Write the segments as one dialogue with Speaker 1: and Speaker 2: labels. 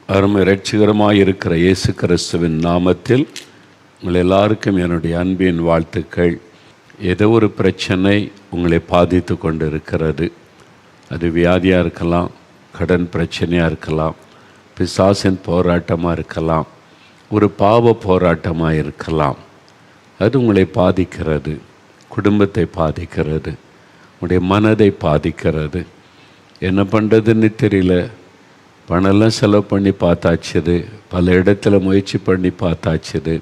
Speaker 1: அருமை இரட்சகரமாக இருக்கிற இயேசு கிறிஸ்துவின் நாமத்தில் உங்கள் எல்லாருக்கும் என்னுடைய அன்பின் வாழ்த்துக்கள். ஏதோ ஒரு பிரச்சனை உங்களை பாதித்து கொண்டு இருக்கிறது. அது வியாதியாக இருக்கலாம், கடன் பிரச்சனையாக இருக்கலாம், பிசாசின் போராட்டமாக இருக்கலாம், ஒரு பாவ போராட்டமாக இருக்கலாம். அது உங்களை பாதிக்கிறது, குடும்பத்தை பாதிக்கிறது, உங்களுடைய மனதை பாதிக்கிறது. என்ன பண்ணுறதுன்னு தெரியல. பணம்லாம் செலவு பண்ணி பார்த்தாச்சுது, பல இடத்துல முயற்சி பண்ணி பார்த்தாச்சுது,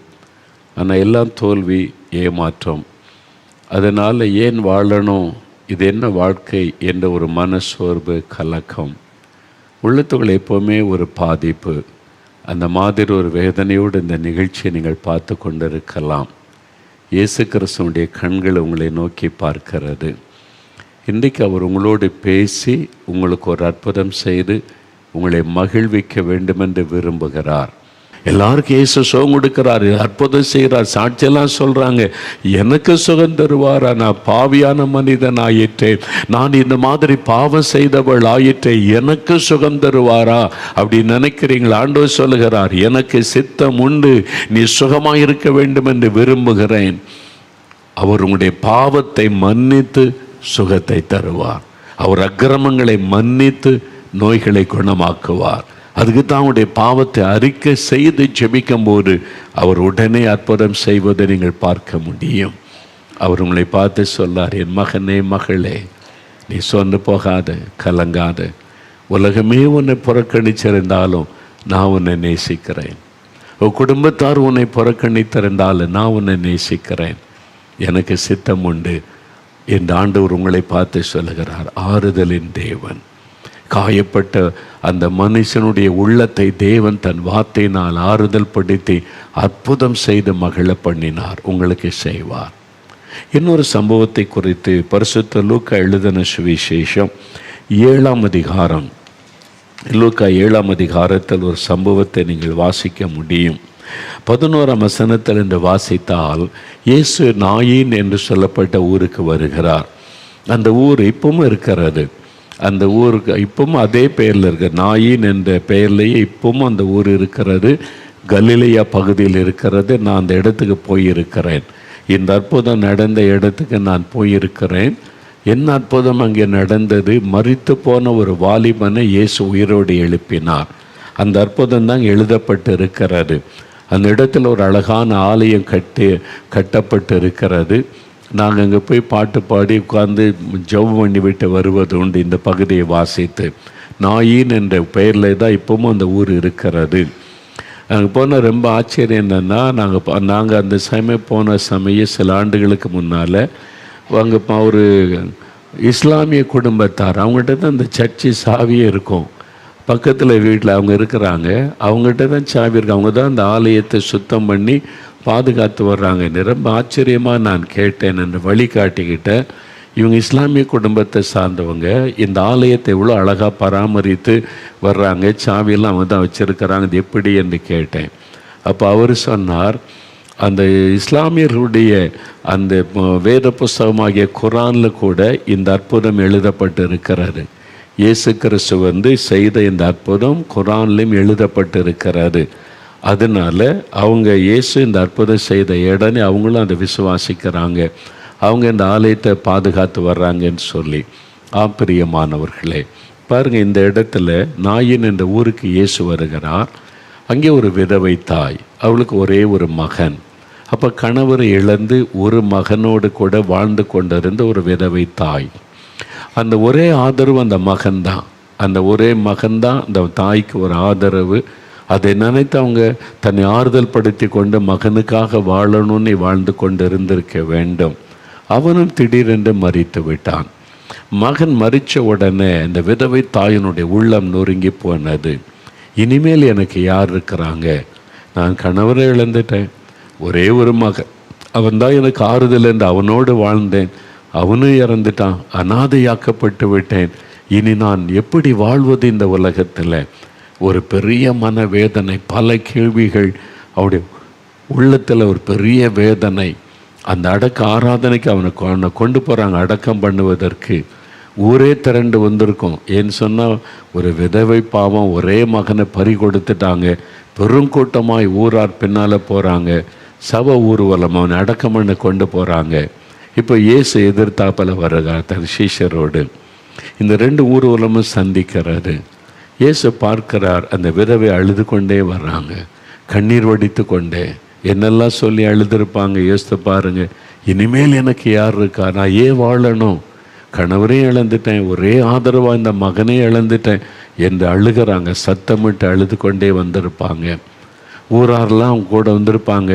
Speaker 1: ஆனால் எல்லாம் தோல்வி, ஏமாற்றம். அதனால் ஏன் வாழணும், இது என்ன வாழ்க்கை என்ற ஒரு மனசோர்வு, கலக்கம் உள்ளத்துக்குள்ள எப்போவுமே ஒரு பாதிப்பு. அந்த மாதிரி ஒரு வேதனையோடு இந்த நிகழ்ச்சியை நீங்கள் பார்த்து கொண்டிருக்கலாம். இயேசு கிறிஸ்துவுடைய கண்கள் உங்களை நோக்கி பார்க்கிறது. இன்றைக்கு அவர் உங்களோடு பேசி உங்களுக்கு ஒரு அற்புதம் செய்து உங்களை மகிழ்விக்க வேண்டுமென்று விரும்புகிறார். எல்லாருக்கும் இயேசு சுகம் கொடுக்கிறார், அற்புதம் செய்கிறார், சாட்சியெல்லாம் சொல்கிறாங்க. எனக்கு சுகம் தருவாரா? நான் பாவியான மனிதன் ஆயிற்றேன், நான் இந்த மாதிரி பாவம் செய்தவள் ஆயிற்றேன், எனக்கு சுகம் தருவாரா அப்படி நினைக்கிறீங்களா? ஆண்டவர் சொல்லுகிறார், எனக்கு சித்தம் உண்டு, நீ சுகமாக இருக்க வேண்டும் என்று விரும்புகிறேன். அவர் உங்களுடைய பாவத்தை மன்னித்து சுகத்தை தருவார். அவர் அக்கிரமங்களை மன்னித்து நோய்களை குணமாக்குவார். அதுக்கு தான் அவருடைய பாவத்தை அறிக்கை செய்து ஜெபிக்கும் போது அவர் உடனே அற்புதம் செய்வதை நீங்கள் பார்க்க முடியும். அவர் உங்களை பார்த்து சொல்லார், என் மகனே, மகளே, நீ சொந்து போகாத, கலங்காத. உலகமே உன்னை புறக்கணிச்சிருந்தாலும் நான் உன்னை நேசிக்கிறேன். உன் குடும்பத்தார் உன்னை புறக்கணித்திருந்தாலும் நான் உன்னை நேசிக்கிறேன். எனக்கு சித்தம் உண்டு என்று ஆண்டவர் உங்களை பார்த்து சொல்லுகிறார். ஆறுதலின் தேவன். காயப்பட்ட அந்த மனுஷனுடைய உள்ளத்தை தேவன் தன் வார்த்தையினால் ஆறுதல் படுத்தி அற்புதம் செய்து மகிழ பண்ணினார், உங்களுக்கு செய்வார். இன்னொரு சம்பவத்தை குறித்து பரிசுத்த லூக்கா எழுதின சுவிசேஷம் 7ஆம் அதிகாரம், லூக்கா 7ஆம் அதிகாரத்தில் ஒரு சம்பவத்தை நீங்கள் வாசிக்க முடியும். 11ஆம் வசனத்தில் என்று வாசித்தால், இயேசு நாயின் என்று சொல்லப்பட்ட ஊருக்கு வருகிறார். அந்த ஊர் இப்பவும் இருக்கிறது. அந்த ஊருக்கு இப்பவும் அதே பெயரில் இருக்கிற நாயின் என்ற பெயர்லேயே இப்பவும் அந்த ஊர் இருக்கிறது. கலிலேயா பகுதியில் இருக்கிறது. நான் அந்த இடத்துக்கு போயிருக்கிறேன். இந்த அற்புதம் நடந்த இடத்துக்கு நான் போயிருக்கிறேன். என்ன அற்புதம் அங்கே நடந்தது? மரித்து போன ஒரு வாலிபனை இயேசு உயிரோடு எழுப்பினார். அந்த அற்புதம் தான் எழுதப்பட்டு இருக்கிறது. அந்த இடத்துல ஒரு அழகான ஆலயம் கட்டப்பட்டு இருக்கிறது. நாங்கள் அங்கே போய் பாட்டு பாடி உட்கார்ந்து ஜெபம் பண்ணி விட்டு வருவது உண்டு. இந்த பகுதியை வாசித்து நாயின் என்ற பெயரில் தான் இப்பவும் அந்த ஊர் இருக்கிறது. அங்கே போன ரொம்ப ஆச்சரியம் என்னென்னா, நாங்கள் அந்த சமயம் போன சமயம் சில ஆண்டுகளுக்கு முன்னால் அங்கே ஒரு இஸ்லாமிய குடும்பத்தார், அவங்ககிட்ட தான் அந்த சர்ச்சு சாவியே இருக்கும். பக்கத்தில் வீட்டில் அவங்க இருக்கிறாங்க, அவங்ககிட்ட தான் சாவி இருக்கு. அவங்க தான் அந்த ஆலயத்தை சுத்தம் பண்ணி பாதுகாத்து வர்றாங்க. ரொம்ப ஆச்சரியமாக நான் கேட்டேன், என்று வழிகாட்டிக்கிட்ட, இவங்க இஸ்லாமிய குடும்பத்தை சார்ந்தவங்க, இந்த ஆலயத்தை இவ்வளோ அழகாக பராமரித்து வர்றாங்க, சாவியெல்லாம் அவங்க தான் வச்சுருக்கிறாங்க, இது எப்படி என்று கேட்டேன். அப்போ அவர் சொன்னார், அந்த இஸ்லாமியர்களுடைய அந்த வேத புஸ்தகமாகிய குரானில் கூட இந்த அற்புதம் எழுதப்பட்டு இருக்கிறது. இயேசு கிறிஸ்து செய்த இந்த அற்புதம் குரான்லையும் எழுதப்பட்டு இருக்கிறது. அதனால் அவங்க இயேசு இந்த அற்புதம் செய்த உடனே அவங்களும் அதை விசுவாசிக்கிறாங்க. அவங்க இந்த ஆலயத்தை பாதுகாத்து வர்றாங்கன்னு சொல்லி. பிரியமானவர்களே, பாருங்கள், இந்த இடத்துல நாயின் என்ற ஊருக்கு இயேசு வருகிறார். அங்கே ஒரு விதவை தாய், அவளுக்கு ஒரே ஒரு மகன். அப்போ கணவரை இழந்து ஒரு மகனோடு கூட வாழ்ந்து கொண்டிருந்த ஒரு விதவை தாய். அந்த ஒரே ஆதரவு அந்த மகன்தான். அந்த ஒரே மகன்தான் அந்த தாய்க்கு ஒரு ஆதரவு. அதை நினைத்து அவங்க தன்னை ஆறுதல் படுத்தி கொண்டு மகனுக்காக வாழணும்னு வாழ்ந்து கொண்டு இருந்திருக்க வேண்டும். அவனும் திடீரென்று மரித்து விட்டான். மகன் மரித்த உடனே இந்த விதவை தாயினுடைய உள்ளம் நொறுங்கி போனது. இனிமேல் எனக்கு யார் இருக்கிறாங்க? நான் கணவரை இழந்துட்டேன், ஒரே ஒரு மகன், அவன்தான் எனக்கு ஆறுதல் என்று அவனோடு வாழ்ந்தேன், அவனும் இறந்துட்டான், அனாதையாக்கப்பட்டு விட்டேன். இனி நான் எப்படி வாழ்வது இந்த உலகத்தில்? ஒரு பெரிய மனவேதனை, பல கேள்விகள் அவருடைய உள்ளத்தில், ஒரு பெரிய வேதனை. அந்த அடக்க ஆராதனைக்கு அவனை கொண்டு போகிறாங்க அடக்கம் பண்ணுவதற்கு. ஊரே திரண்டு வந்திருக்கும். ஏன்னு சொன்னால் ஒரு விதவை பாவம் ஒரே மகனை பறி கொடுத்துட்டாங்க. பெருங்கூட்டமாய் ஊரார் பின்னால் போகிறாங்க. சப ஊர்வலம் அவனை அடக்கம் பண்ண கொண்டு போகிறாங்க. இப்போ இயேசு எதிர்த்தாப்பில் வருகிறார் தன் சீஷரோடு. இந்த 2 ஊர்வலமும் சந்திக்கிறாரு. இயேசு பார்க்கிறார், அந்த விதவை அழுது கொண்டே வர்றாங்க, கண்ணீர் வடித்து கொண்டே. என்னெல்லாம் சொல்லி அழுதுருப்பாங்க யோசித்து பாருங்க. இனிமேல் எனக்கு யார் இருக்கா, நான் ஏன் வாழணும், கணவரையும் இழந்துட்டேன், ஒரே ஆதரவாக இந்த மகனே இழந்துட்டேன் என்று அழுகிறாங்க. சத்தமிட்டு அழுது கொண்டே வந்திருப்பாங்க. ஊராரெலாம் அவங்க கூட வந்திருப்பாங்க.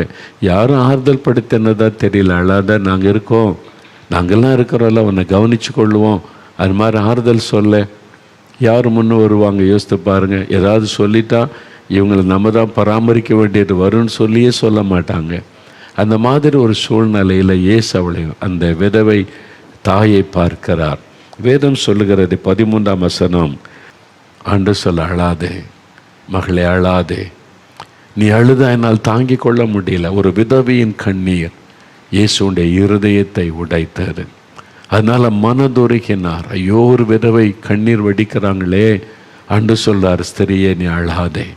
Speaker 1: யாரும் ஆறுதல் படுத்தினதா தெரியல. அழாத, நாங்கள் இருக்கோம், நாங்கள்லாம் இருக்கிறோம்ல, உன்னை கவனித்து கொள்ளுவோம், அது மாதிரி ஆறுதல் சொல்ல யார் முன்னே வருவாங்க யோசித்து பாருங்கள். ஏதாவது சொல்லிட்டா இவங்களை நம்ம தான் பராமரிக்க வேண்டியது வரும்னு சொல்லியே சொல்ல மாட்டாங்க. அந்த மாதிரி ஒரு சூழ்நிலையில் இயேசு அவளை, அந்த விதவை தாயை பார்க்கிறார். வேதம் சொல்லுகிறது 13ஆம் வசனம், ஆண்டு சொல்ல, அழாதே மகளே அழாதே, நீ அழுதா என்னால் தாங்கிக் கொள்ள முடியல. ஒரு விதவையின் கண்ணீர் இயேசுடைய இருதயத்தை உடைத்தது. அதனால் மனதுருகினார். ஐயோ, ஒரு விதவை கண்ணீர் வடிக்கிறாங்களே. ஆண்டு சொல்றார், ஸ்திரியே நீ அழாதே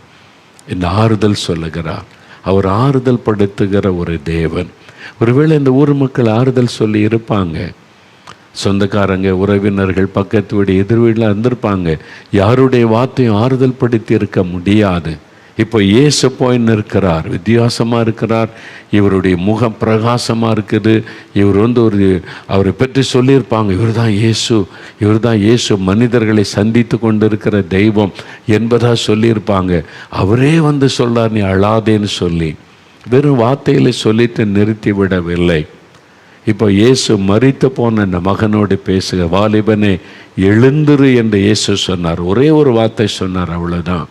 Speaker 1: இந்த ஆறுதல் சொல்லுகிறார். அவர் ஆறுதல் படுத்துகிற ஒரு தேவன். ஒருவேளை இந்த ஊர் மக்கள் ஆறுதல் சொல்லி இருப்பாங்க, சொந்தக்காரங்க, உறவினர்கள், பக்கத்து வீடு, எதிர் வீட்டில் இருந்திருப்பாங்க. யாருடைய வார்த்தையும் ஆறுதல் படுத்தி இருக்க முடியாது. இப்போ இயேசு போய் நிற்கிறார், வித்தியாசமாக இருக்கிறார். இவருடைய முகம் பிரகாசமாக இருக்குது. இவர் அவரை பற்றி சொல்லியிருப்பாங்க, இவர் தான் இயேசு, இவர் தான் இயேசு, மனிதர்களை சந்தித்து கொண்டு இருக்கிற தெய்வம் என்பதாக சொல்லியிருப்பாங்க. அவரே சொல்றார், நீ அழாதேன்னு சொல்லி. வெறும் வார்த்தையில் சொல்லிட்டு நிறுத்தி விடவில்லை. இப்போ இயேசு மரித்து போன அந்த மகனோடு பேசுக, வாலிபனே எழுந்திரு என்று இயேசு சொன்னார். ஒரே ஒரு வார்த்தை சொன்னார், அவ்வளோதான்.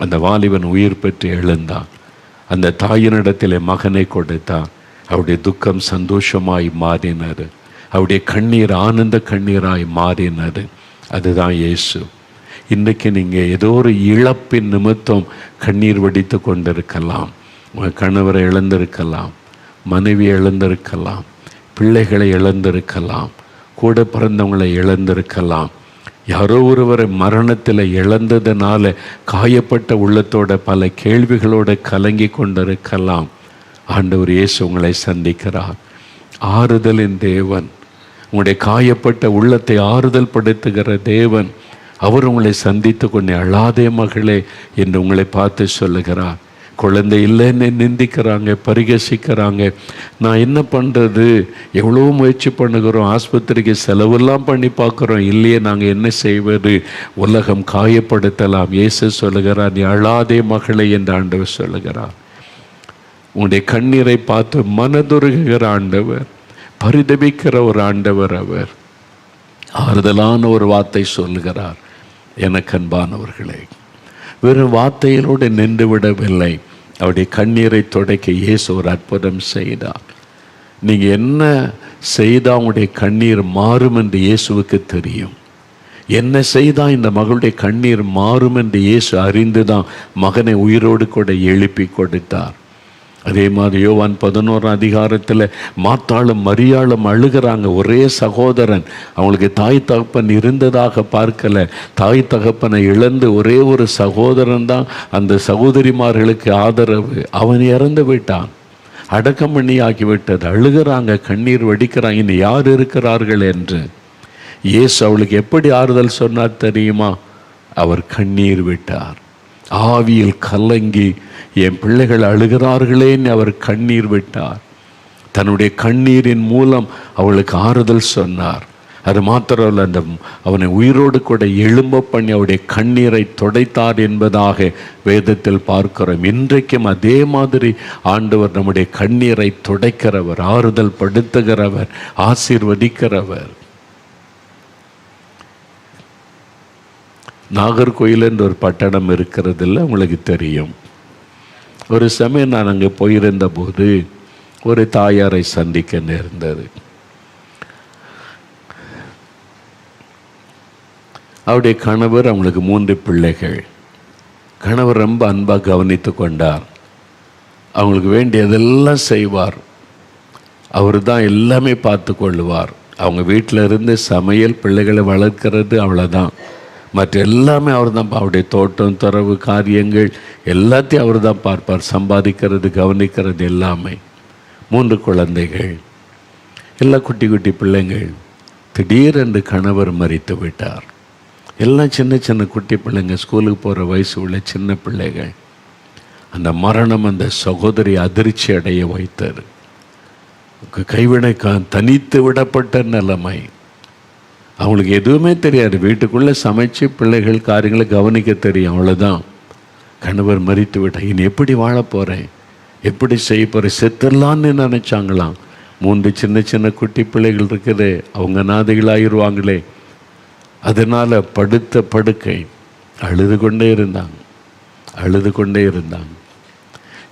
Speaker 1: அந்த வாலிபன் உயிர் பெற்று எழுந்தான். அந்த தாயினிடத்தில் மகனை கொடுத்தான். அவருடைய துக்கம் சந்தோஷமாய் மாறினது. அவருடைய கண்ணீர் ஆனந்த கண்ணீராய் மாறினது. அதுதான் இயேசு. இன்றைக்கு நீங்கள் ஏதோ ஒரு இழப்பின் நிமித்தம் கண்ணீர் வடித்து கொண்டிருக்கலாம். உங்கள் கணவரை இழந்திருக்கலாம், மனைவி இழந்திருக்கலாம், பிள்ளைகளை இழந்திருக்கலாம், கூட பிறந்தவங்களை இழந்திருக்கலாம். யாரோ ஒருவரை மரணத்தில் இழந்ததுனால காயப்பட்ட உள்ளத்தோட பல கேள்விகளோடு கலங்கி கொண்டிருக்கலாம். ஆண்டவர் இயேசு உங்களை சந்திக்கிறார். ஆறுதலின் தேவன், உங்களுடைய காயப்பட்ட உள்ளத்தை ஆறுதல் படுத்துகிற தேவன். அவர் உங்களை சந்தித்து கொண்டு அழாதே மகளே என்று உங்களை பார்த்து சொல்லுகிறார். குழந்தை இல்லைன்னு நிந்திக்கிறாங்க, பரிகசிக்கிறாங்க. நான் என்ன பண்ணுறது, எவ்வளோ முயற்சி பண்ணுகிறோம், ஆஸ்பத்திரிக்கு செலவெல்லாம் பண்ணி பார்க்குறோம், இல்லையே நாங்கள் என்ன செய்வது, உலகம் காயப்படுத்தலாம். இயேசு சொல்லுகிறார், நீ அழாதே மகளே என்று ஆண்டவர் சொல்லுகிறார். உன்னுடைய கண்ணீரை பார்த்து மனதுருகுகிற ஆண்டவர், பரிதபிக்கிற ஒரு ஆண்டவர். அவர் ஆறுதலான ஒரு வார்த்தை சொல்லுகிறார். எனக்கு அன்பானவர்களே, வெறும் வார்த்தையிலோடு நின்று விடவில்லை. அவருடைய கண்ணீரை துடைக்க இயேசு ஒரு அற்புதம் செய்தார். நீங்கள் என்ன செய்தால் உங்களுடைய கண்ணீர் மாறும் என்று இயேசுவுக்கு தெரியும். என்ன செய்தால் இந்த மகளுடைய கண்ணீர் மாறும் என்று இயேசு அறிந்து தான் மகனை உயிரோடு கூட எழுப்பி கொடுத்தார். அதே மாதிரி யோவான் 11ஆம் அதிகாரத்தில் மாத்தாளும் மரியாளும் அழுகிறாங்க. ஒரே சகோதரன், அவங்களுக்கு தாய் தகப்பன் இருந்ததாக பார்க்கல. தாய் தகப்பனை இழந்து ஒரே ஒரு சகோதரன் தான் அந்த சகோதரிமார்களுக்கு ஆதரவு. அவன் இறந்து விட்டான், அடக்கம் பண்ணி ஆகிவிட்டது. அழுகிறாங்க, கண்ணீர் வடிக்கிறாங்க, இன்னும் யார் இருக்கிறார்கள் என்று. இயேசு அவளுக்கு எப்படி ஆறுதல் சொன்னார் தெரியுமா? அவர் கண்ணீர் விட்டார். ஆவியில் கலங்கி, என் பிள்ளைகள் அழுகிறார்களேன்னு அவர் கண்ணீர் விட்டார். தன்னுடைய கண்ணீரின் மூலம் அவளுக்கு ஆறுதல் சொன்னார். அது மாத்திரமல்ல, அந்த அவனை உயிரோடு கூட எழும்ப பண்ணி அவருடைய கண்ணீரை துடைத்தார் என்பதாக வேதத்தில் பார்க்கிறோம். இன்றைக்கும் அதே மாதிரி ஆண்டவர் நம்முடைய கண்ணீரை துடைக்கிறவர், ஆறுதல் படுத்துகிறவர், ஆசீர்வதிக்கிறவர். நாகர்கோயில் என்ற ஒரு பட்டணம் இருக்கிறதில்ல, உங்களுக்கு தெரியும். ஒரு சமயம் நான் அங்கே போயிருந்த போது ஒரு தாயாரை சந்திக்க நேர்ந்தது. அவருடைய கணவர், அவங்களுக்கு 3 பிள்ளைகள். கணவர் ரொம்ப அன்பாக கவனித்து கொண்டார். அவங்களுக்கு வேண்டியதெல்லாம் செய்வார். அவர் தான் எல்லாமே பார்த்து கொள்ளுவார். அவங்க வீட்டில் இருந்து சமையல், பிள்ளைகளை வளர்க்கிறது, அவ்வளோதான். மற்ற எல்லாமே அவர் தான். அவருடைய தோட்டம், துறவு காரியங்கள் எல்லாத்தையும் அவர் தான் பார்ப்பார். சம்பாதிக்கிறது, கவனிக்கிறது எல்லாமே. 3 குழந்தைகள், எல்லாம் குட்டி குட்டி பிள்ளைங்கள். திடீரென்று கணவர் மரித்து விட்டார். எல்லாம் சின்ன சின்ன குட்டி பிள்ளைங்க, ஸ்கூலுக்கு போகிற வயசு உள்ள சின்ன பிள்ளைகள். அந்த மரணம் அந்த சகோதரி அதிர்ச்சி அடைய வைத்தார். தனித்து விடப்பட்ட நிலைமை. அவங்களுக்கு எதுவுமே தெரியாது. வீட்டுக்குள்ளே சமைச்சு பிள்ளைகள் காரியங்களை கவனிக்க தெரியும், அவ்வளோதான். கணவர் மரித்து விட்டார். இனி எப்படி வாழ போகிறேன், எப்படி செய்ய போகிறேன், செத்துடலான்னு நினச்சாங்களாம். 3 சின்ன சின்ன குட்டி பிள்ளைகள் இருக்குது, அவங்க நாதைகளாகிடுவாங்களே. அதனால் படுத்த படுக்கை அழுது கொண்டே இருந்தாங்க.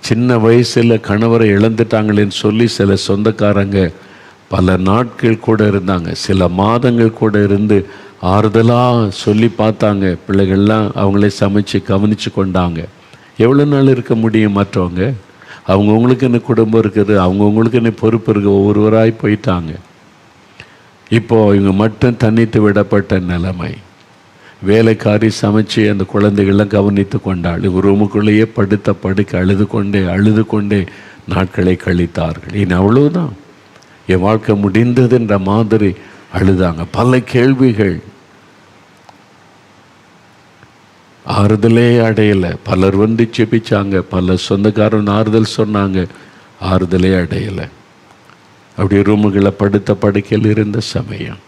Speaker 1: சின்ன வயசில் கணவரை இழந்துட்டாங்களேன்னு சொல்லி சில சொந்தக்காரங்க பல நாட்கள் கூட இருந்தாங்க, சில மாதங்கள் கூட இருந்து ஆறுதலாக சொல்லி பார்த்தாங்க. பிள்ளைகள்லாம் அவங்களே சமைச்சு கவனித்து கொண்டாங்க. எவ்வளோ நாள் இருக்க முடியும்? மற்றவங்க அவங்கவுங்களுக்கு என்ன குடும்பம் இருக்குது, அவங்கவுங்களுக்கு என்ன பொறுப்பு இருக்குது, ஒவ்வொருவராய் போயிட்டாங்க. இப்போது இவங்க மட்டும் தனித்து விடப்பட்ட நிலைமை. வேலைக்காரி சமைச்சு அந்த குழந்தைகள்லாம் கவனித்து கொண்டாள். ரூமுக்குள்ளேயே படுத்த படுக்க அழுது கொண்டே நாட்களை கழித்தார்கள். இனி அவ்வளோதான், என் வாழ்க்கை முடிந்ததுன்ற மாதிரி அழுதாங்க. பல கேள்விகள், ஆறுதலே அடையலை. பலர் வந்து செபிச்சாங்க, பல சொந்தக்காரன் ஆறுதல் சொன்னாங்க, ஆறுதலே அடையலை. அப்படி ரூமுகளை படுத்த படுக்கையில் இருந்த சமயம்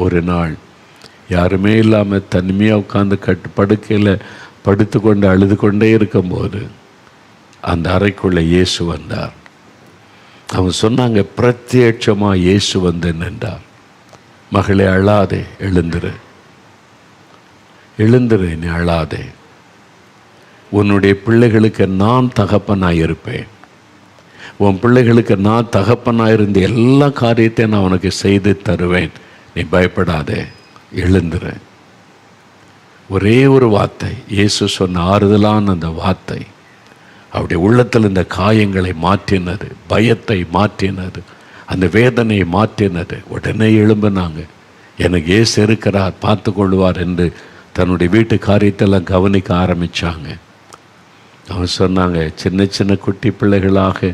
Speaker 1: ஒரு நாள் யாருமே இல்லாமல் தனிமையாக உட்காந்து படுக்கையில் படுத்து கொண்டு அழுது கொண்டே இருக்கும்போது அந்த அறைக்குள்ளே இயேசு வந்தார். அவங்க சொன்னாங்க, பிரத்யட்சமாக இயேசு வந்து நின்றார். மகளே அழாதே, எழுந்துரு, நீ அழாதே. உன்னுடைய பிள்ளைகளுக்கு நான் தகப்பனாக இருப்பேன். உன் பிள்ளைகளுக்கு நான் தகப்பனாக இருந்து எல்லா காரியத்தையும் நான் உனக்கு செய்து தருவேன். நீ பயப்படாதே, எழுந்துரு. ஒரே ஒரு வார்த்தை, இயேசு சொன்ன ஆறுதலான அந்த வார்த்தை அவருடைய உள்ளத்தில் இந்த காயங்களை மாற்றினது, பயத்தை மாற்றினது, அந்த வேதனையை மாற்றினது. உடனே எழும்பினாங்க. எனக்கு இயேசு இருக்கிறார், பார்த்து கொள்வார் என்று தன்னுடைய வீட்டு காரியத்தெல்லாம் கவனிக்க ஆரம்பித்தாங்க. அவங்க சொன்னாங்க, சின்ன சின்ன குட்டி பிள்ளைகளாக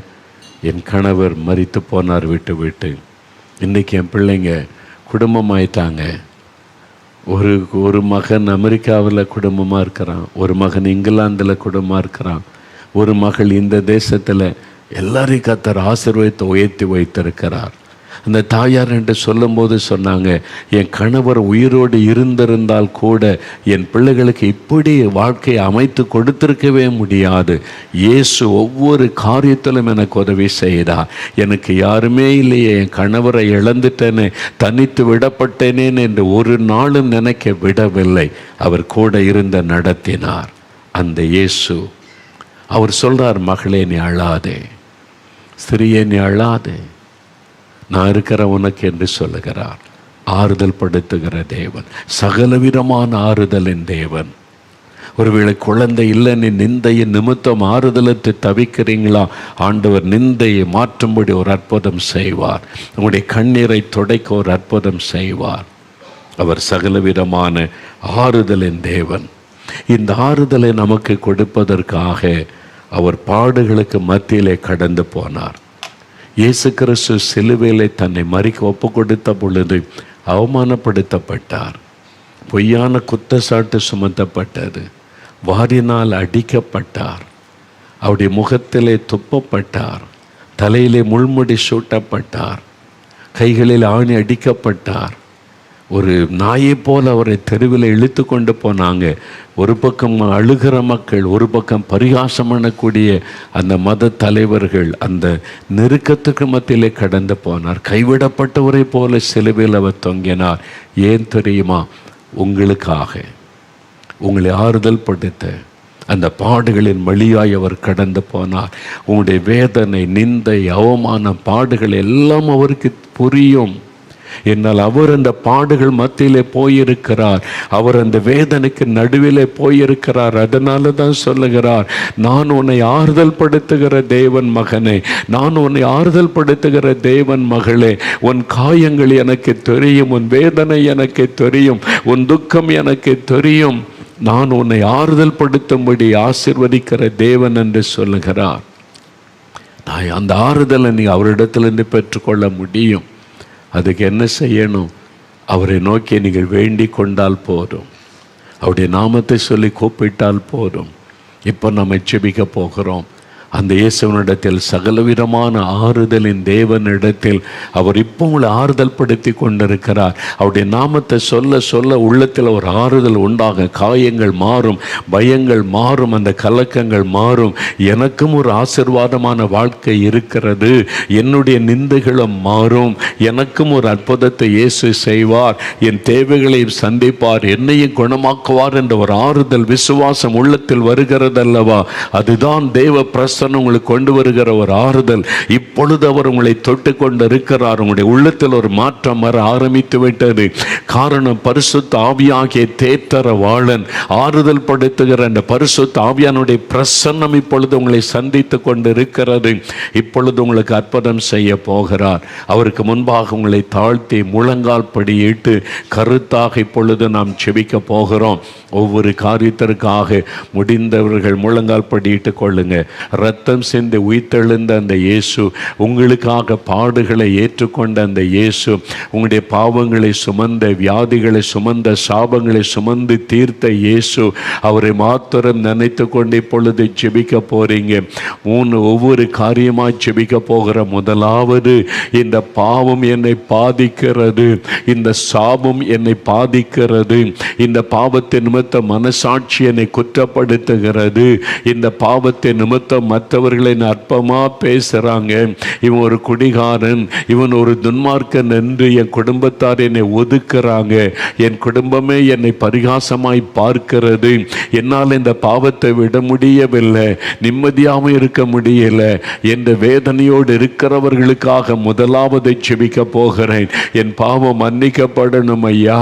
Speaker 1: என் கணவர் மரித்து போனார் விட்டு. இன்றைக்கி என் பிள்ளைங்க குடும்பமாயிட்டாங்க. ஒரு மகன் அமெரிக்காவில் குடும்பமாக இருக்கிறான், ஒரு மகன் இங்கிலாந்தில் குடும்பமாக இருக்கிறான், ஒரு மகள் இந்த தேசத்தில். எல்லாரையும் கர்த்தர் ஆசீர்வதித்து உயர்த்தி வைத்திருக்கிறார். அந்த தாயார் என்று சொல்லும்போது சொன்னாங்க, என் கணவர் உயிரோடு இருந்திருந்தால் கூட என் பிள்ளைகளுக்கு இப்படி வாழ்க்கையை அமைத்து கொடுத்திருக்கவே முடியாது. இயேசு ஒவ்வொரு காரியத்திலும் எனக்கு உதவி செய்தார். எனக்கு யாருமே இல்லையே, என் கணவரை இழந்துட்டேனே, தனித்து விடப்பட்டேனேன் என்று ஒரு நாளும் நினைக்க விடவில்லை. அவர் கூட இருந்து நடத்தினார் அந்த இயேசு. அவர் சொல்றார், மகளே நீ அழாதே, ஸ்திரியே நீ அழாதே, நான் இருக்கிற உனக்கு என்று சொல்லுகிறார். ஆறுதல் படுத்துகிற தேவன், சகலவிதமான ஆறுதலின் தேவன். ஒருவேளை குழந்தை இல்லை, நீ நிந்தையின் நிமித்தம் ஆறுதலத்தை தவிக்கிறீங்களா? ஆண்டவர் நிந்தையை மாற்றும்படி ஒரு அற்புதம் செய்வார். உங்களுடைய கண்ணீரை துடைக்க ஒரு அற்புதம் செய்வார். அவர் சகலவிதமான ஆறுதலின் தேவன். இந்த ஆறுதலை நமக்கு கொடுப்பதற்காக அவர் பாடுகளுக்கு மத்தியிலே கடந்து போனார். இயேசு கிறிஸ்து சிலுவையிலே தன்னை மரிக்க ஒப்பு கொடுத்த பொழுது அவமானப்படுத்தப்பட்டார். பொய்யான குற்றச்சாட்டு சுமத்தப்பட்டது. வாரினால் அடிக்கப்பட்டார். அவருடைய முகத்திலே துப்பப்பட்டார். தலையிலே முள்முடி சூட்டப்பட்டார். கைகளில் ஆணி அடிக்கப்பட்டார். ஒரு நாயை போல் அவரை தெருவில் இழுத்து கொண்டு போனாங்க. ஒரு பக்கம் அழுகிற மக்கள், ஒரு பக்கம் பரிகாசம் பண்ணக்கூடிய அந்த மத தலைவர்கள். அந்த நெருக்கத்துக்கு மத்தியிலே கடந்து போனார். கைவிடப்பட்டவரை போல சிலுவையில் அவர் தொங்கினார். ஏன் தெரியுமா? உங்களுக்காக, உங்களை ஆறுதல் படுத்த அந்த பாடுகளின் வழியாய் அவர் கடந்து போனார். உங்களுடைய வேதனை, நிந்தை, அவமானம், பாடுகள் எல்லாம் அவருக்கு புரியும். என்னால் அவர் அந்த பாடுகள் மத்தியிலே போயிருக்கிறார், அவர் அந்த வேதனைக்கு நடுவிலே போயிருக்கிறார். அதனால தான் சொல்லுகிறார், நான் உன்னை ஆறுதல் படுத்துகிற தேவன் மகனே, நான் உன்னை ஆறுதல் படுத்துகிற தேவன் மகளே, உன் காயங்கள் எனக்கு தெரியும், உன் வேதனை எனக்கு தெரியும், உன் துக்கம் எனக்கு தெரியும், நான் உன்னை ஆறுதல் படுத்தும்படி ஆசீர்வதிக்கிற தேவன் என்று சொல்லுகிறார். நான் அந்த ஆறுதலை நீ அவரிடத்திலிருந்து பெற்றுக்கொள்ள முடியும். அதுக்கு என்ன செய்யணும்? அவரை நோக்கி நீங்கள் வேண்டிக் கொண்டால் போதும், அவருடைய நாமத்தை சொல்லி கூப்பிட்டால் போதும். இப்போ நம்ம ஜெபிக்க போகிறோம். அந்த இயேசுவனிடத்தில் சகலவிதமான ஆறுதலின் தேவனிடத்தில் அவர் இப்போ உங்களை ஆறுதல் படுத்தி கொண்டிருக்கிறார். அவருடைய நாமத்தை சொல்ல சொல்ல உள்ளத்தில் ஒரு ஆறுதல் உண்டாக, காயங்கள் மாறும், பயங்கள் மாறும், அந்த கலக்கங்கள் மாறும். எனக்கும் ஒரு ஆசீர்வாதமான வாழ்க்கை இருக்கிறது, என்னுடைய நிந்தைகளும் மாறும், எனக்கும் ஒரு அற்புதத்தை இயேசு செய்வார், என் தேவைகளையும் சந்திப்பார், என்னையும் குணமாக்குவார் என்ற ஒரு ஆறுதல் விசுவாசம் உள்ளத்தில் வருகிறதல்லவா? அதுதான் தேவ பிரசன்னம் உங்களுக்கு கொண்டு வருகிற ஒரு ஆறுதல். இப்பொழுது அவர் உங்களை தொட்டு கொண்டு இருக்கிறார். உங்களுடைய உள்ளத்தில் ஒரு மாற்றம் வர ஆரம்பித்து விட்டது. காரணம், பரிசுத்த ஆவியாகிய தேற்றரவாளன், ஆறுதல் படுத்துகிற அந்த பரிசுத்த ஆவியானுடைய பிரசன்னம் இப்பொழுது உங்களை சந்தித்து கொண்டு இருக்கிறது. இப்பொழுது உங்களுக்கு அற்புதம் செய்ய போகிறார். அவருக்கு முன்பாக உங்களை தாழ்த்தி முழங்கால் படியிட்டு கருத்தாக இப்பொழுது நாம் செபிக்க போகிறோம். ஒவ்வொரு காரியத்திற்காக முடிந்தவர்கள் முழங்கால் படியிட்டு கொள்ளுங்க. ரத்தம் சிந்தி உயிர்த்தெழுந்த அந்த இயேசு, உங்களுக்காக பாடுகளை ஏற்றுக்கொண்ட அந்த இயேசு, உங்களுடைய பாவங்களை சுமந்த, வியாதிகளை சுமந்த, சாபங்களை சுமந்து தீர்த்த இயேசு, அவரை மாத்திரம் நினைத்து கொண்டு இப்பொழுது ஜெபிக்க போறீங்க. ஒவ்வொரு காரியமாய் ஜெபிக்க போகிற. முதலாவது, இந்த பாவம் என்னை பாதிக்கிறது, இந்த சாபம் என்னை பாதிக்கிறது, இந்த பாவத்தின் நிமித்த மனசாட்சி என்னை குற்றப்படுத்துகிறது, இந்த பாவத்தின் நிமித்தம் மற்றவர்களை அற்பமா பேசுறாங்க, இவன் ஒரு குடிகாரன், இவன் ஒரு துன்மார்க்கன் என்று என் குடும்பத்தார் என்னை ஒதுக்குறாங்க, என் குடும்பமே என்னை பரிகாசமாய் பார்க்கிறது, என்னால் இந்த பாவத்தை விட முடியவில்லை, நிம்மதியாகவும் இருக்க முடியல என்ற வேதனையோடு இருக்கிறவர்களுக்காக முதலாவது ஜெபிக்க போகிறேன். என் பாவம் மன்னிக்கப்படணும் ஐயா,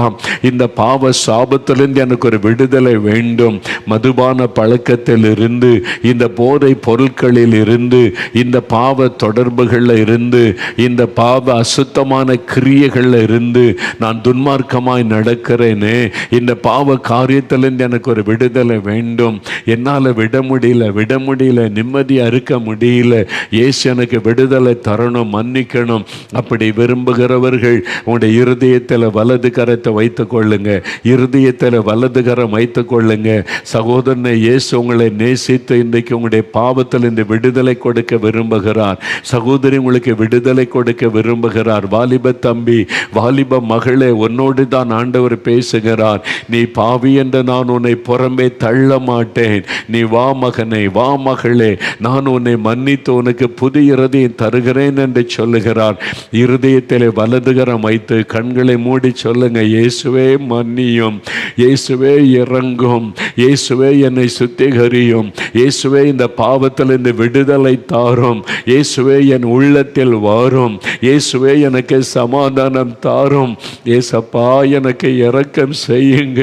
Speaker 1: இந்த பாவ சாபத்திலிருந்து எனக்கு ஒரு விடுதலை வேண்டும், மதுபான பழக்கத்தில் இருந்து, இந்த போதை பொருட்களில் இருந்து, இந்த பாவ தொடர்புகளில் இருந்து, இந்த பாவ அசுத்தமான கிரியைகளில் இருந்து நான் துன்மார்க்கமாய் நடக்கிறேனே, இந்த பாவ காரியத்திலிருந்து எனக்கு ஒரு விடுதலை வேண்டும், என்னால் விட முடியல, நிம்மதியாக இருக்க முடியல, இயேசு எனக்கு விடுதலை தரணும், மன்னிக்கணும். அப்படி விரும்புகிறவர்கள் உங்களுடைய இருதயத்தில் வலது கரத்தை வைத்துக் கொள்ளுங்க, இருதயத்தில் வலது கரம் வைத்துக் கொள்ளுங்க. சகோதரனை, இயேசு உங்களை நேசித்து இன்றைக்கு உங்களுடைய பாவத்தில் இந்த விடுதலை கொடுக்க விரும்புகிறார். சகோதரி, உங்களுக்கு விடுதலை கொடுக்க விரும்புகிறார். வாலிப தம்பி, வாலிப மகளே, உன்னோடு தான் ஆண்டவர் பேசுகிறார். நீ பாவி என்று நான் உன்னை புறம்பே தள்ள மாட்டேன், நீ வா மகனே, வா மகளே, நான் உன்னை மன்னித்து உனக்கு புது இருதயம் தருகிறேன் என்று சொல்லுகிறார். இருதயத்திலே வலதுகரம் வைத்து கண்களை மூடி சொல்லுங்க, இயேசுவே மன்னியும், இயேசுவே இறங்கும், இயேசுவே என்னை சுத்திகரியும், இயேசுவே இந்த பாவத்தில் இந்த விடுதலை தாரும், இயேசுவே என் உள்ளத்தில் வாரும், இயேசுவே எனக்கு சமாதானம் தாரும், இயேசப்பா எனக்கு இரக்கம் செய்யுங்க.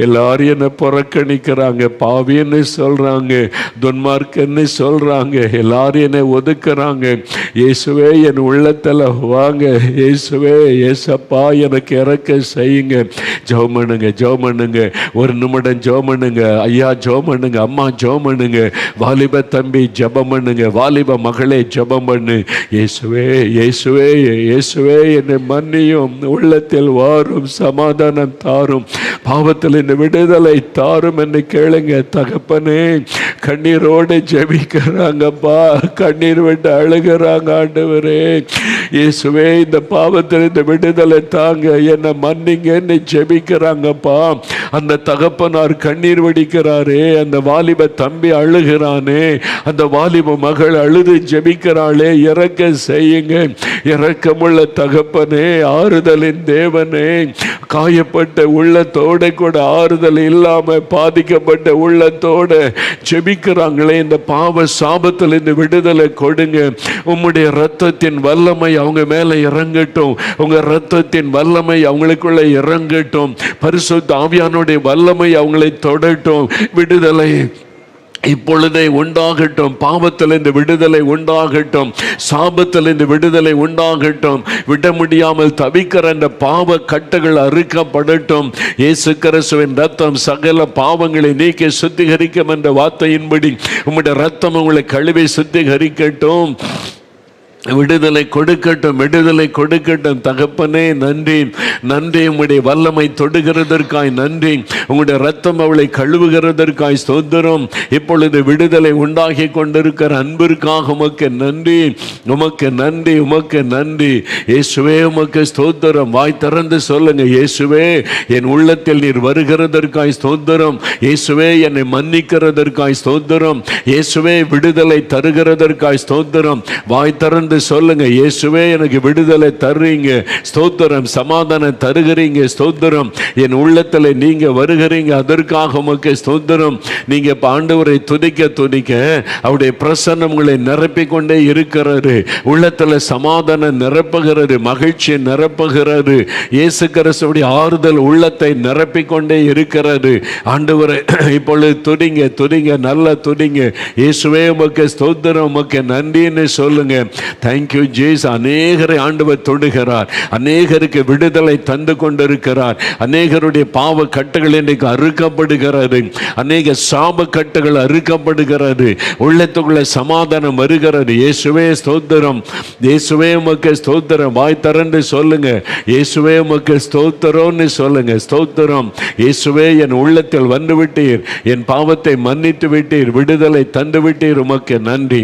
Speaker 1: எல்லாரும் என்னை புறக்கணிக்கிறாங்க, பாவின்னு சொல்றாங்க, துன்மார்க்கன்னு சொல்றாங்க, எல்லாரும் என்னை ஒதுக்குறாங்க, இயேசுவே என் உள்ளத்தில் வாங்க, இயேசுவே, இயேசப்பா எனக்கு இரக்கம் செய்யுங்க. ஜெபம் பண்ணுங்க, ஒரு நிமிடம் ஜெபம் பண்ணுங்க. ஐயா ஜெபம் பண்ணுங்க, அம்மா ஜெபம் பண்ணுங்க, வாலிப தம்பி ஜெபம் பண்ணுங்க, வாலிப மகளே ஜெபம் பண்ணு. இயேசுவே, இயேசுவே, இயேசுவே என்னை மன்னியும், உள்ளத்தில் வாரும், சமாதானம் தாரும், பாவத்தில் இந்த விடுதலை தாரும் என்று கேளுங்க. தகப்பனே, கண்ணீரோடு ஜெபிக்கிறாங்கப்பா, கண்ணீர் விட்டு அழுகிறாங்க. ஆண்டவரே இயேசுவே, இந்த பாவத்தில் இந்த விடுதலை தாங்க, என்னை மன்னிங்கன்னு ஜெபிக்கிறாங்கப்பா. அந்த தகப்பனார் கண்ணீர் வடிக்கிறாரே, அந்த வாலிப தம்பி அழுகிறானே, அந்த வாலிப மகள் அழுது ஜெபிக்கிறாளே, இறக்க செய்யுங்க. இரக்கமுள்ள தகப்பனே, ஆறுதலின் தேவனே, காயப்பட்ட உள்ளத்தோட கூட ஆறுதல் இல்லாம பாதிக்கப்பட்ட உள்ளத்தோட ஜெபிக்கிறாங்களே, இந்த பாவ சாபத்தில் இந்த விடுதலை கொடுங்க. உம்முடைய இரத்தத்தின் வல்லமை அவங்க மேல இறங்கட்டும். உங்க இரத்தத்தின் வல்லமை அவங்களுக்குள்ள இறங்கட்டும். பரிசுத்த ஆவியானுடைய வல்லமை அவங்களை தொடட்டும். விடுதலை இப்பொழுதே உண்டாகட்டும். பாவத்திலிருந்து விடுதலை உண்டாகட்டும். சாபத்திலிருந்து விடுதலை உண்டாகட்டும். விட முடியாமல் தவிக்கிற அந்த பாவ கட்டுகள் அறுக்கப்படட்டும். இயேசு கிறிஸ்துவின் ரத்தம் சகல பாவங்களை நீக்கி சுத்திகரிக்கும் என்ற வார்த்தையின்படி உம்முடைய ரத்தம் உங்களை கழுவி சுத்திகரிக்கட்டும். விடுதலை கொடுக்கட்டும், விடுதலை கொடுக்கட்டும். தகப்பனே நன்றி, நன்றி. உங்களுடைய வல்லமை தொடுகிறதற்காய் நன்றி. உங்களுடைய ரத்தம் அவளை கழுவுகிறதற்காய் ஸ்தோத்திரம். இப்பொழுது விடுதலை உண்டாகி கொண்டிருக்கிற அன்பிற்காக உமக்கு நன்றி, உமக்கு நன்றி, உமக்கு நன்றி. இயேசுவே உமக்கு ஸ்தோத்திரம். வாய் திறந்து சொல்லுங்க, இயேசுவே என் உள்ளத்தில் நீர் வருகிறதற்காய் ஸ்தோத்திரம். இயேசுவே என்னை மன்னிக்கிறதற்காய் ஸ்தோத்திரம். இயேசுவே விடுதலை தருகிறதற்காய் ஸ்தோத்திரம். வாய் திறந்து சொல்லுங்க, இயேசுவே எனக்கு விடுதலை தர்றீங்க ஸ்தோத்திரம். சமாதானம் தருகிறீங்க ஸ்தோத்திரம். என் உள்ளத்தில் நீங்க வருகிறீங்க, அதற்காக உமக்கு ஸ்தோத்திரம். நீங்க ஆண்டவரை துதிக்க துதிக்க அவருடைய பிரசன்னம் உங்களை நிரப்பிக் கொண்டே இருக்கிறாரு. உள்ளத்தில் சமாதானம் நிரப்புகிறது, மகிழ்ச்சி நிரப்புகிறது. இயேசு கிறிஸ்துவுடைய ஆறுதல் உள்ளத்தை நிரப்பிக் கொண்டே இருக்கிறது. ஆண்டவரை இப்பொழுது துதிங்க, துதிங்க, நல்ல துதிங்க. இயேசுவே உமக்கு ஸ்தோத்திரம், உமக்கு நன்றின்னு சொல்லுங்க. Thank you Jesus. அநேகரை ஆண்டவர் தொடுகிறார், அநேகருக்கு விடுதலை தந்து கொண்டிருக்கிறார். அநேகருடைய பாவ கட்டுகள் இன்றைக்கு அறுக்கப்படுகிறது, அநேக சாப கட்டுகள் அறுக்கப்படுகிறது. உள்ளத்துக்குள்ள சமாதானம் வருகிறது. இயேசுவே ஸ்தோத்திரம், இயேசுவே உமக்கு ஸ்தோத்திரம். வாய் திறந்து சொல்லுங்க, இயேசுவே உமக்கு ஸ்தோத்திரம்னு சொல்லுங்க. ஸ்தோத்திரம். இயேசுவே என் உள்ளத்தில் வந்து விட்டீர், என் பாவத்தை மன்னித்து விட்டீர், விடுதலை தந்து விட்டீர். உமக்கு நன்றி,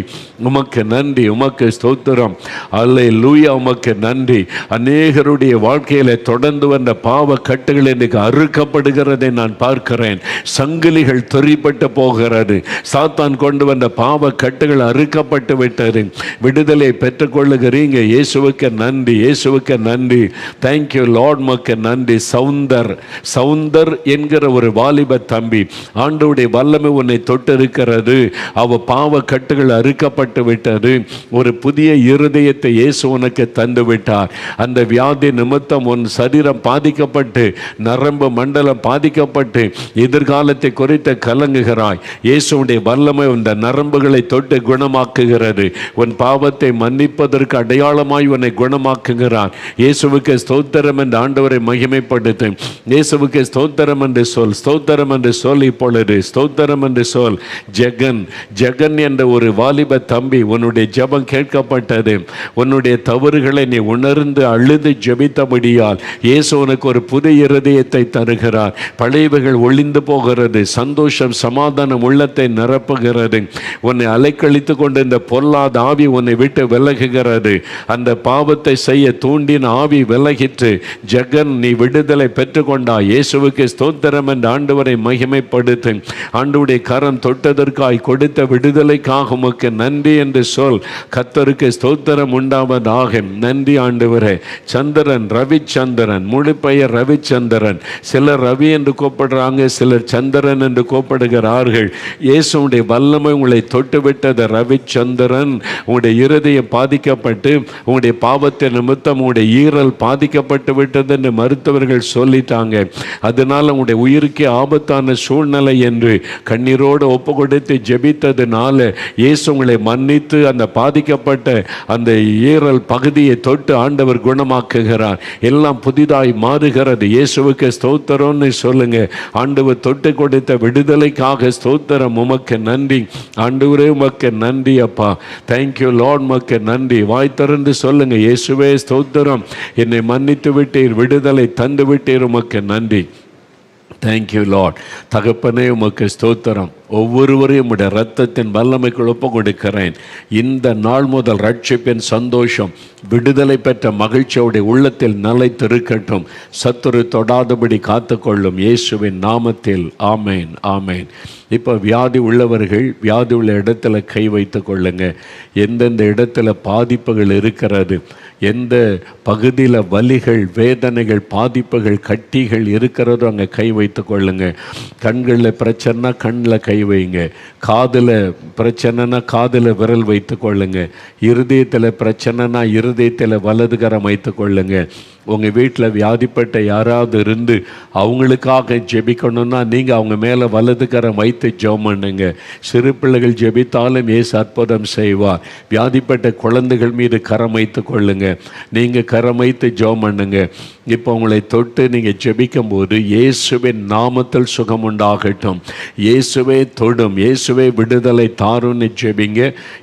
Speaker 1: உமக்கு நன்றி, உமக்கு ஸ்தோத்திரம். அல்லேலூயா, உமக்கு நன்றி. அநேகருடைய வாழ்க்கையில தொடர்ந்து வந்த பாவ கட்டுகள் இன்றைக்கு அறுக்கப்படுகிறதை நான் பார்க்கிறேன். சங்கிலிகள் தெரிப்பட்டு போகிறது. சாத்தான் கொண்டு வந்த பாவ கட்டுகள் அறுக்கப்பட்டு விட்டது. விடுதலை பெற்றுக்கொள்ளுகிறீங்க. இயேசுவுக்கு நன்றி, இயேசுவுக்கு நன்றி. தேங்க்யூ லார்ட், உமக்கு நன்றி. சவுந்தர் என்கிற ஒரு வாலிப தம்பி, ஆண்டவருடைய வல்லமை உன்னை தொட்டிருக்கிறது. அவ பாவ கட்டுகள் அறுக்கப்பட்டு விட்டது. ஒரு புதிய இருதயத்தை இயேசு உனக்கு தந்து விட்டார். அந்த வியாதி நிமித்தம் உன் சரீரம் பாதிக்கப்பட்டு, நரம்பு மண்டலம் பாதிக்கப்பட்டு எதிர்காலத்தை குறித்து கலங்குகிறாய். இயேசுடைய வல்லமை இந்த நரம்புகளை தொட்டு குணமாக்குகிறது. உன் பாவத்தை மன்னிப்பதற்கு அடையாளமாய் உன்னை குணமாக்குகிறார். இயேசுவுக்கு ஸ்தோத்திரம் என்று ஆண்டவரை மகிமைப்படுத்து. இயேசுவுக்கு ஸ்தோத்திரம் என்று சொல், ஸ்தோத்திரம் என்று சொல். இப்பொழுது ஸ்தோத்திரம் என்று சொல். ஜெகன் என்ற ஒரு வாலிப தம்பி, உன்னுடைய ஜெபம் கேட்கப்பட்டது. உன்னுடைய தவறுகளை நீ உணர்ந்து அழுது ஜெபித்தபடியால் இயேசு உனக்கு ஒரு புதிய இருதயத்தை தருகிறார். பழையவைகள் ஒளிந்து போகிறது. சந்தோஷம், சமாதானம் உள்ளத்தை நிரப்புகிறது. உன்னை அலைக்கழித்து கொண்டு இந்த பொல்லாத ஆவி உன்னை விட்டு விலகுகிறது. அந்த பாவத்தை செய்ய தூண்டின ஆவி விலகிற்று. ஜெகன், நீ விடுதலை பெற்றுக்கொண்டா. இயேசுவுக்கு ஸ்தோத்திரம் என்று ஆண்டவரை மகிமைப்படுத்து. ஆண்டவருடைய கரம் தொட்டதற்காய் கொடுத்த விடுதலைக்காக உமக்கு நன்றி என்று சொல். கர்த்தருக்கு ஸ்தோத்திரம் உண்டாவதாக. நன்றி ஆண்டவரே. சந்திரன், ரவிச்சந்திரன், முழு பெயர் ரவிச்சந்திரன். சிலர் ரவி என்று கூப்பிடுறாங்க, சிலர் சந்திரன் என்று கூப்பிடுகிறார்கள். இயேசுடைய வல்லமை உங்களை தொட்டுவிட்டது. ரவிச்சந்திரன், உங்களுடைய இருதயம் பாதிக்கப்பட்டு, உங்களுடைய பாவத்தை நிமித்தம் உங்களுடைய ஈரல் பாதிக்கப்பட்டு விட்டது என்று மருத்துவர்கள் சொல்லிட்டாங்க. அதனால உங்களுடைய உயிருக்கே ஆபத்தான சூழ்நிலை என்று கண்ணீரோடு ஒப்பு கொடுத்து ஜெபித்ததுனால இயேசு உங்களை மன்னித்து அந்த பாதிக்கப்பட்ட அந்த ஈரல் பகுதியை தொட்டு ஆண்டவர் குணமாக்குகிறார். எல்லாம் புதிதாய் மாறுகிறது. இயேசுவுக்கு ஸ்தோத்திரம்னு சொல்லுங்க. ஆண்டவர் தொட்டு கொடுத்த விடுதலைக்காக ஸ்தோத்திரம். உமக்கு நன்றி ஆண்டவரே, உமக்கு நன்றி அப்பா. தேங்க்யூ லார்ட், உமக்கு நன்றி. வாய் திறந்து சொல்லுங்க, இயேசுவே ஸ்தோத்திரம். என்னை மன்னித்து விட்டீர், விடுதலை தந்து விட்டீர். உமக்கு நன்றி. Thank you Lord. தகப்பனே உமக்கு ஸ்தோத்திரம். ஒவ்வொருவரையும் உடைய இரத்தத்தின் வல்லமைக்குள் ஒப்பு கொடுக்கிறேன். இந்த நாள் முதல் ரட்சிப்பின் சந்தோஷம், விடுதலை பெற்ற மகிழ்ச்சியோடைய உள்ளத்தில் நிலைத்திருக்கட்டும். சத்துரு தொடாதபடி காத்துக்கொள்ளும் இயேசுவின் நாமத்தில் ஆமேன், ஆமேன். இப்போ வியாதி உள்ளவர்கள் வியாதி உள்ள இடத்துல கை வைத்து கொள்ளுங்க. எந்தெந்த இடத்துல பாதிப்புகள் இருக்கிறது, எந்த பகுதியில் வலிகள், வேதனைகள், பாதிப்புகள், கட்டிகள் இருக்கிறதோ அங்கே கை வைத்து கொள்ளுங்க. கண்களில் பிரச்சனைனா கண்ணில் கை வைங்க. காதில் பிரச்சனைனா காதில் விரல் வைத்து கொள்ளுங்க. இருதயத்தில் பிரச்சனைனா இருதயத்தில் வலதுகரம் வைத்து கொள்ளுங்க. உங்கள் வீட்டில் வியாதிப்பட்ட யாராவது இருந்து அவங்களுக்காக ஜெபிக்கணும்னா நீங்கள் அவங்க மேலே வலதுகரம் வைத்து ஜெபம் பண்ணுங்க. சிறு பிள்ளைகள் ஜெபித்தாலும் இயேசு அற்புதம் செய்வார். வியாதிப்பட்ட குழந்தைகள் மீது கரம் வைத்து கொள்ளுங்க. நீங்கள் கரம் வைத்து ஜெபம் பண்ணுங்க. இப்போ உங்களை தொட்டு நீங்கள் ஜெபிக்கும் போது இயேசுவின் நாமத்தில் சுகம் உண்டாகட்டும், இயேசுவே தொடும், இயேசுவே விடுதலை தாருன்னு ஜெபிங்க.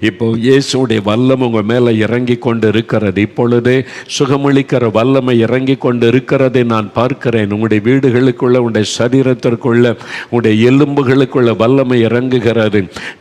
Speaker 1: இப்போ இயேசுடைய வல்லமை உங்கள் மேலே இறங்கி கொண்டு இருக்கிறது. இப்பொழுதே சுகமளிக்கிற வல்லமை இறங்கி கொண்டு இருக்கிறதை நான் பார்க்கிறேன். உங்களுடைய வீடுகளுக்குள்ள, உங்களுடைய சரீரத்திற்குள்ள, உங்களுடைய எலும்புகளுக்குள்ள வல்லமை இறங்குகிறது.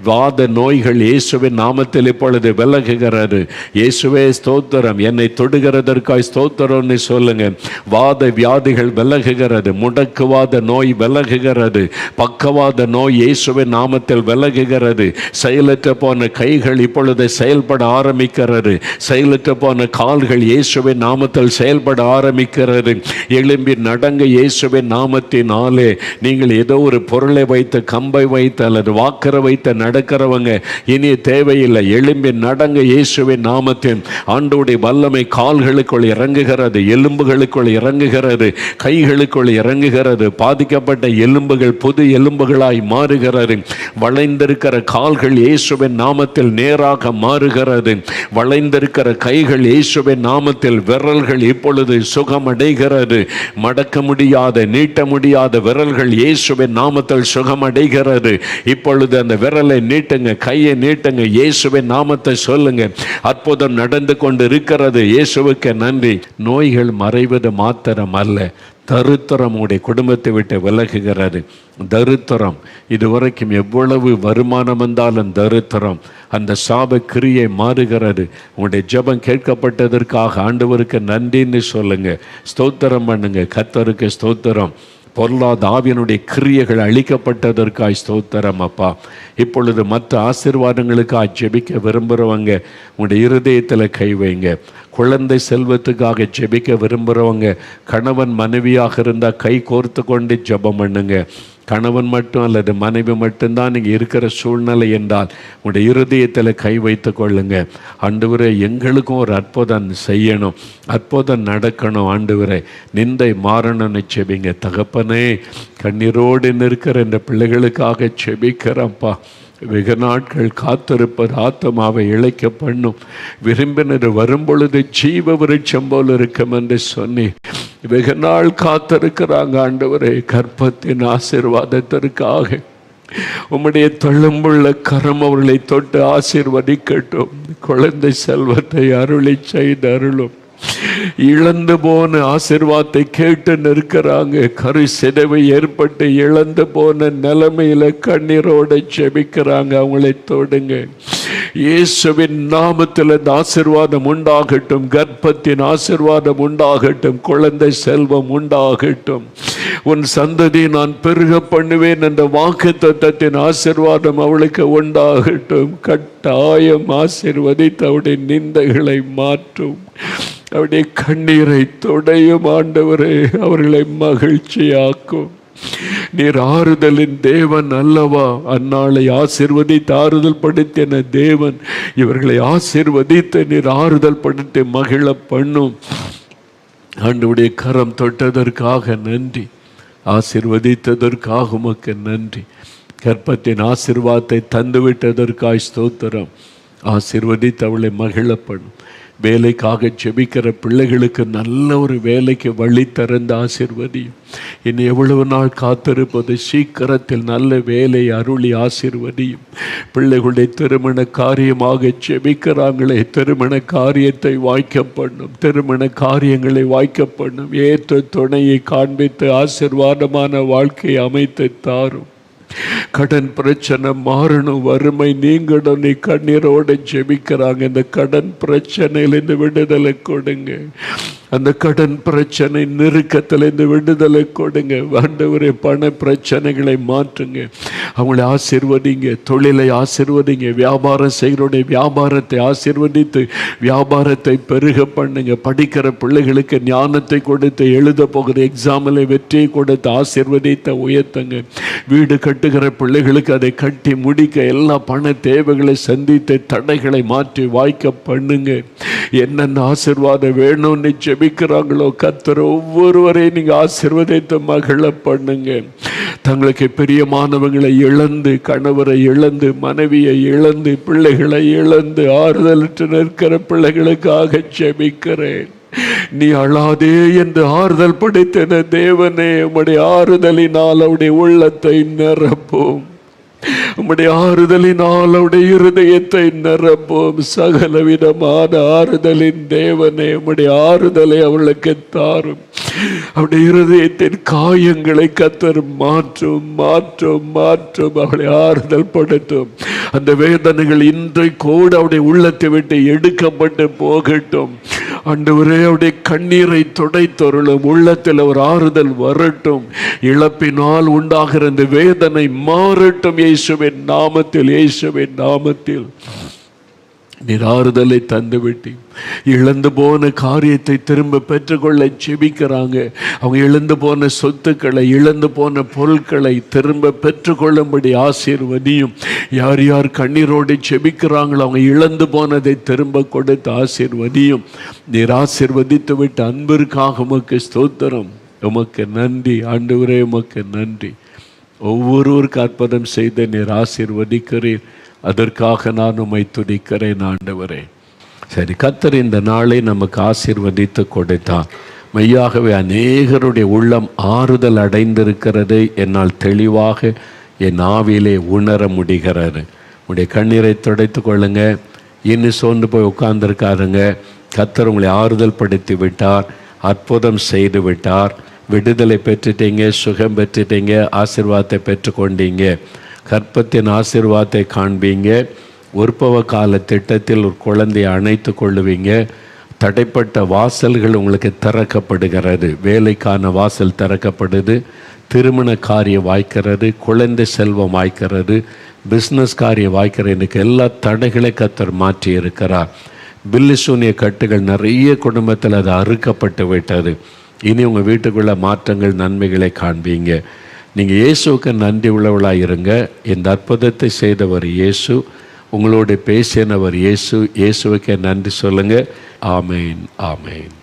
Speaker 1: வாத நோய்கள் இயேசுவின் நாமத்தில் இப்பொழுது விலகுகிறது. இயேசுவே ஸ்தோத்திரம், என்னை தொடுகிறதற்காய் ஸ்தோத்திரம்னு சொல்லுங்க. வாத வியாதிகள் விலகுகிறது, முடக்குவாத நோய் விலகுகிறது, பக்கவாத நோய் இயேசுவின் நாமத்தில் விலகுகிறது. செயலற்ற போன கைகள் இப்பொழுது செயல்பட ஆரம்பிக்கிறது. செயலற்ற போன கால்கள் இயேசுவின் நாமத்தில் செயல்பட ஆரம்பிக்கிறது. எழும்பி நடங்க இயேசுவின் நாமத்தினாலே. நீங்கள் ஏதோ ஒரு பொருளை வைத்து, கம்பை வைத்து அல்லது வாக்கரை வைத்து நடக்கிறவங்க இனி தேவையில்லை. எழும்பி நடங்க இயேசுவின் நாமத்தின். ஆண்டவருடைய வல்லமை கால்களுக்குள் இறங்குகிறது, எலும்புகளுக்குள் இறங்குகிறது, கைகளுக்குள் இறங்குகிறது. பாதிக்கப்பட்ட எலும்புகள் புது எலும்புகளாய் மாறுகிறது. வளைந்திருக்கிற கால்கள் இயேசுவின் நாமத்தில் நேராக மாறுகிறது. வளைந்திருக்கிற கைகள் இயேசுவின் நாமத்தில், விரல்கள் இப்பொழுது சுகமடைகிறது. மடக்க முடியாத, நீட்ட முடியாத விரல்கள் இயேசுவின் நாமத்தில் சுகமடைகிறது. இப்பொழுது அந்த விரலை நீட்டுங்க, கையை நீட்டுங்க, இயேசுவின் நாமத்தை சொல்லுங்க. அற்புதம் நடந்து கொண்டு இருக்கிறது. இயேசுவுக்கு நன்றி. நோய்கள் மறைவது மாத்திரம் அல்ல, தரித்திரம் உடைய குடும்பத்தை விட்டு விலகுகிறது. தரித்திரம், இதுவரைக்கும் எவ்வளவு வருமானம் வந்தாலும் தரித்திரம், அந்த சாப கிரியை மாறுகிறது. உங்களுடைய ஜெபம் கேட்கப்பட்டதற்காக ஆண்டவருக்கு நன்றின்னு சொல்லுங்க. ஸ்தோத்திரம் பண்ணுங்க. கர்த்தருக்கு ஸ்தோத்திரம். பொருளாத ஆவியனுடைய கிரியைகள் அழிக்கப்பட்டதற்காய் ஸ்தோத்திரம் அப்பா. இப்பொழுது மற்ற ஆசீர்வாதங்களுக்காக ஜெபிக்க விரும்புகிறவங்க உங்களுடைய இருதயத்தில் கை வைங்க. குழந்தை செல்வத்துக்காக ஜெபிக்க விரும்புகிறவங்க, கணவன் மனைவியாக இருந்தால் கை கோர்த்து கொண்டு ஜெபம் பண்ணுங்க. கணவன் மட்டும் அல்லது மனைவி மட்டும்தான் நீங்கள் இருக்கிற சூழ்நிலை என்றால் உங்களுடைய இருதயத்தில் கை வைத்து கொள்ளுங்க. ஆண்டவரே, எங்களுக்கும் ஒரு அற்புதம் செய்யணும், அற்புதம் நடக்கணும். ஆண்டவரே, நிந்தை மாறணும்னு செபிங்க. தகப்பனே, கண்ணீரோடு நிற்கிற இந்த பிள்ளைகளுக்காக செபிக்கிறப்பா. வெகு நாட்கள் காத்திருப்பது ஆத்மாவை இழைக்க பண்ணும், விரும்பினது வரும்பொழுது ஜீவ விருட்சம் போல் இருக்கும் என்று சொன்னி வெகு நாள் காத்திருக்கிறாங்க. ஆண்டவரே, கர்ப்பத்தின் ஆசீர்வாதத்திற்காக உம்முடைய தழும்புள்ள கரம் அவர்களை தொட்டு ஆசீர்வதிக்கட்டும். குழந்தை செல்வத்தை அருளை செய்து அருளும். இழந்து போன ஆசீர்வாதத்தை கேட்டு நிற்கிறாங்க. கரு சிதைவு ஏற்பட்டு இழந்து போன நிலைமையில கண்ணீரோட ஜெபிக்கிறாங்க. அவங்களை தொடுங்க இயேசுவின் நாமத்தில். இந்த ஆசீர்வாதம் உண்டாகட்டும், கர்ப்பத்தின் ஆசீர்வாதம் உண்டாகட்டும், குழந்தை செல்வம் உண்டாகட்டும். உன் சந்ததி நான் பெருக பண்ணுவேன் என்ற வாக்குத்தத்தத்தின் ஆசீர்வாதம் அவளுக்கு உண்டாகட்டும். கட்டாயம் ஆசீர்வதித்து அவருடைய நிந்தைகளை மாற்றும், அவருடைய கண்ணீரை தொடையும். ஆண்டவரே, அவர்களை மகிழ்ச்சியாக்கும். நீர் ஆறுதலின் தேவன் அல்லவா? அந்நாளை ஆசீர்வதித்து ஆறுதல் படுத்தின தேவன் இவர்களை ஆசீர்வதித்து நீர் ஆறுதல் படுத்தி மகிழ பண்ணும். ஆண்டவருடைய கரம் தொட்டதற்காக நன்றி, ஆசீர்வதித்ததற்காக உமக்கு நன்றி. கர்ப்பத்தின் ஆசீர்வாதத்தை தந்துவிட்டதற்காய் ஸ்தோத்திரம். ஆசீர்வதித்து அவளை மகிழ பண்ணும். வேலைக்காக ஜெபிக்கிற பிள்ளைகளுக்கு நல்ல ஒரு வேலைக்கு வழி திறந்து ஆசீர்வதியும். இனி எவ்வளவு நாள் காத்திருப்பது, சீக்கிரத்தில் நல்ல வேலை அருளி ஆசீர்வதியும். பிள்ளைகளுடைய திருமண காரியமாக ஜெபிக்கிறாங்களே, திருமண காரியத்தை வாய்க்க பண்ணும், திருமண காரியங்களை வாய்க்க பண்ணும். ஏற்ற துணையை காண்பித்து ஆசீர்வாதமான வாழ்க்கையை அமைத்து தாரும். கடன் பிரச்சனை மாறணும், வறுமை நீங்கணும். நீ கண்ணீரோட ஜெபிக்கிறாங்க. இந்த கடன் பிரச்சனையிலிருந்து விடுதலை கொடுங்க. அந்த கடன் பிரச்சனை நெருக்கத்திலிருந்து விடுதலை கொடுங்க. ஆண்டவரே, பண பிரச்சனைகளை மாற்றுங்க. அவங்களை ஆசீர்வதிங்க, தொழிலை ஆசீர்வதிங்க, வியாபாரம் செய்கிறோடைய வியாபாரத்தை ஆசீர்வதித்து வியாபாரத்தை பெருக பண்ணுங்க. படிக்கிற பிள்ளைகளுக்கு ஞானத்தை கொடுத்து, எழுத போகிற எக்ஸாமில் வெற்றியை கொடுத்து ஆசீர்வதித்த உயர்த்துங்க. வீடு கட்டுகிற பிள்ளைகளுக்கு அதை கட்டி முடிக்க எல்லா பண தேவைகளை சந்தித்து தடைகளை மாற்றி வாய்க்க பண்ணுங்க. என்னென்ன ஆசீர்வாதம் வேணும்னு ஜெபிக்கிறாங்களோ கர்த்தர் ஒவ்வொருவரையும் நீங்க ஆசீர்வதித்து மகிழ பண்ணுங்க. தங்களுக்கு பிரியமானவங்களை இழந்து, கணவரை இழந்து, மனைவியை இழந்து, பிள்ளைகளை இழந்து ஆறுதலற்று நிற்கிற பிள்ளைகளுக்காக ஜெபிக்கிறேன். நீ அழாதே என்று ஆறுதல் படைத்தன தேவனே, உம்முடைய ஆறுதலினால் அவருடைய உள்ளத்தை நிரப்பும். உம்முடைய ஆறுதலினால் அவருடைய இருதயத்தை நிரப்பும். சகல விதமான ஆறுதலின் தேவனே, உம்முடைய ஆறுதலை அவளுக்கு தாரும். அவருடைய இருதயத்தின் காயங்களை கர்த்தர் மாற்றும், மாற்றும், மாற்றும். அவளை ஆறுதல் படுத்தும். அந்த வேதனைகள் இன்றைக்கூட அவருடைய உள்ளத்தை விட்டு எடுக்கப்பட்டு போகட்டும். ஆண்டவரே, அவருடைய கண்ணீரை துடைத்தருளும். உள்ளத்தில் ஒரு ஆறுதல் வரட்டும். இழப்பினால் உண்டாகிற இந்த வேதனை மாறட்டும். இயேசுவின் நாமத்தில், இயேசுவின் நாமத்தில் நீர் ஆறுதலை தந்துவிட்டு இழந்து போன காரியத்தை திரும்ப பெற்றுக்கொள்ள ஜெபிக்கிறாங்க. அவங்க இழந்து போன சொத்துக்களை, இழந்து போன பொருட்களை திரும்ப பெற்றுக்கொள்ளும்படி ஆசீர்வதியும். யார் யார் கண்ணீரோடு ஜெபிக்கிறாங்களோ அவங்க இழந்து போனதை திரும்ப கொடுத்து ஆசீர்வதியும். நீர் ஆசீர்வதித்து விட்டு அன்பிற்காக உமக்கு ஸ்தோத்திரம், உமக்கு நன்றி. ஆண்டவரே, உமக்கு நன்றி. ஒவ்வொருவருக்கு அற்புதம் செய்த நீர் ஆசீர்வதிக்கிறீர். அதற்காக நான் உம்மை துதிக்கிறேன் ஆண்டவரே. சரி, கர்த்தர் இந்த நாளை நமக்கு ஆசீர்வதித்து கொடுத்தார். மெய்யாகவே அநேகருடைய உள்ளம் ஆறுதல் அடைந்திருக்கிறது. என்னால் தெளிவாக என் ஆவியிலே உணர முடிகிறது. உடைய கண்ணீரை துடைத்து கொள்ளுங்க. இன்னும் சோர்ந்து போய் உட்கார்ந்துருக்காருங்க. கர்த்தர் உங்களை ஆறுதல் படுத்தி விட்டார், அற்புதம் செய்து விட்டார். விடுதலை பெற்றுட்டீங்க, சுகம் பெற்றுட்டீங்க, ஆசீர்வாதத்தை பெற்றுக்கொண்டீங்க. கற்பத்தின் ஆசீர்வாதத்தை காண்பீங்க. உற்பவ கால திட்டத்தில் ஒரு குழந்தையை அணைத்து கொள்ளுவீங்க. தடைப்பட்ட வாசல்கள் உங்களுக்கு திறக்கப்படுகிறது. வேலைக்கான வாசல் திறக்கப்படுது, திருமண காரியம் வாய்க்கிறது, குழந்தை செல்வம் வாய்க்கிறது, பிஸ்னஸ் காரியம் வாய்க்கிறது. எனக்கு எல்லா தடைகளை கர்த்தர் மாற்றி இருக்கிறார். பில்லி சூனிய கட்டுகள் நிறைய குடும்பத்தில் அது அறுக்கப்பட்டு விட்டது. இனி உங்கள் வீட்டுக்குள்ள மாற்றங்கள், நன்மைகளை காண்பீங்க. நீங்கள் இயேசுவுக்கு நன்றி உள்ளவளாக இருங்க. இந்த அற்புதத்தை செய்தவர் இயேசு, உங்களோட பேசினவர் இயேசு. இயேசுவுக்கே நன்றி சொல்லுங்கள். ஆமேன், ஆமேன்.